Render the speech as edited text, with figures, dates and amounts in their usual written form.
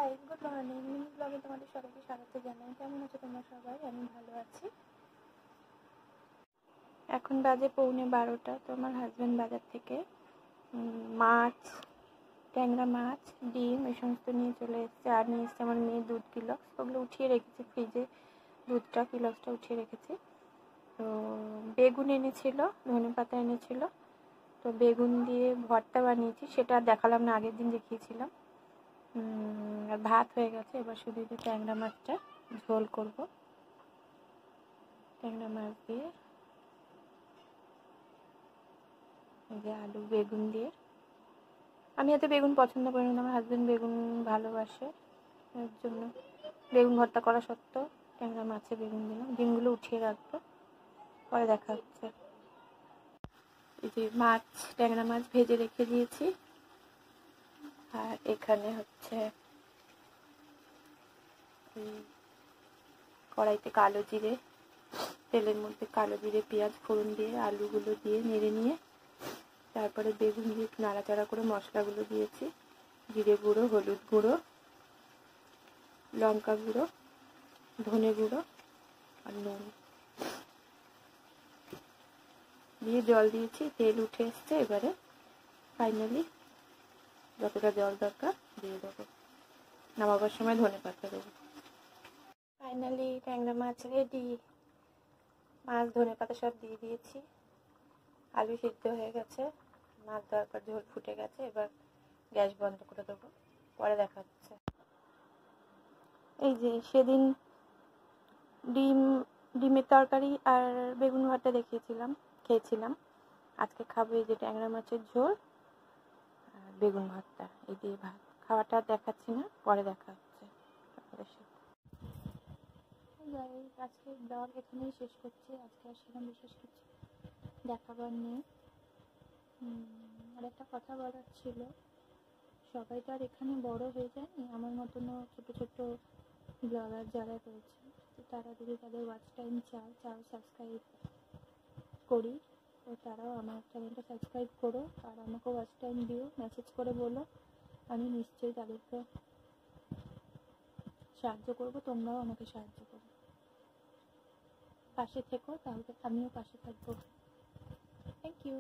High, good morning. Mini ব্লগে তোমাদের সবাইকে স্বাগত জানাই। কেমন আছো তোমরা সবাই? আমি ভালো আছি। এখন বাজে 11:15। তো আমার হাজব্যান্ড বাজার থেকে মাছ, ট্যাংরা মাছ, ডিম এই সমস্ত নিয়ে চলে এসেছে। আর নিয়ে এসছে আমার মেয়ে দুধ কিলক্স, ওগুলো উঠিয়ে রেখেছি ফ্রিজে, দুধটা কিলক্সটা উঠিয়ে রেখেছি। তো বেগুন এনেছিল, ধনে পাতা এনেছিল, তো বেগুন দিয়ে ভর্তা বানিয়েছি, সেটা দেখালাম না, আগের দিন দেখিয়েছিলাম। আর ভাত হয়ে গেছে, এবার শুধু যে ট্যাংরা মাছটা ঝোল করব, ট্যাংরা মাছ দিয়ে, এই যে আলু বেগুন দিয়ে। আমি এত বেগুন পছন্দ করি না, আমার হাজব্যান্ড বেগুন ভালোবাসে, এর জন্য বেগুন ভর্তা করা সত্ত্বেও ট্যাংরা মাছে বেগুন দিলাম। ডিমগুলো উঠিয়ে রাখবো, পরে দেখা হচ্ছে। এই যে মাছ, ট্যাংরা মাছ ভেজে রেখে দিয়েছি। আর এখানে হচ্ছে কড়াইতে কালো জিরে, তেলের মধ্যে কালো জিরে পেঁয়াজ ফোড়ন দিয়ে আলুগুলো দিয়ে নেড়ে নিয়ে তারপরে বেগুন দিয়ে নাড়াচাড়া করে মশলাগুলো দিয়েছি। জিরে গুঁড়ো, হলুদ গুঁড়ো, লঙ্কা গুঁড়ো, ধনে গুঁড়ো আর নুন দিয়ে জল দিয়েছি। তেল উঠে এসছে, এবারে ফাইনালি যতটা জল দরকার দিয়ে দেবো। নামাবার সময় ধনে পাতা দেবো। ফাইনালি ট্যাংরা মাছ রেডি। মাছ, ধনে পাতা সব দিয়ে দিয়েছি, আলু সিদ্ধ হয়ে গেছে, মাছ দেওয়ার পর ঝোল ফুটে গেছে। এবার গ্যাস বন্ধ করে দেবো, পরে দেখা হচ্ছে। এই যে সেদিন ডিমের তরকারি আর বেগুন ভর্তা খেয়েছিলাম। আজকে খাবো এই যে ট্যাংরা মাছের ঝোল আর বেগুন ভর্তা, এই দিয়ে ভাত। খাওয়াটা দেখাচ্ছি না, পরে দেখা হচ্ছে আপনাদের সাথে। আজকে ব্লগ এখানেই শেষ করছি। আজকে আর সেরকম বিশেষ কিছু দেখাবার নেই। আর একটা কথা বলার ছিল, সবাই তো আর এখানে বড় হয়ে যায়নি, আমার মতনও ছোটো ছোটো ব্লগার যারা রয়েছে, তো তারা যদি তাদের ওয়াচ টাইম চাও সাবস্ক্রাইব করি, তো তারাও আমার চ্যানেলটা সাবস্ক্রাইব করো আর আমাকে ওয়াচ টাইম দিও, মেসেজ করে বলো, আমি নিশ্চয়ই তাদেরকে সাহায্য করবো, তোমরাও আমাকে সাহায্য করো, পাশে থেকো, তাহলে আমিও পাশে থাকবো। Thank you.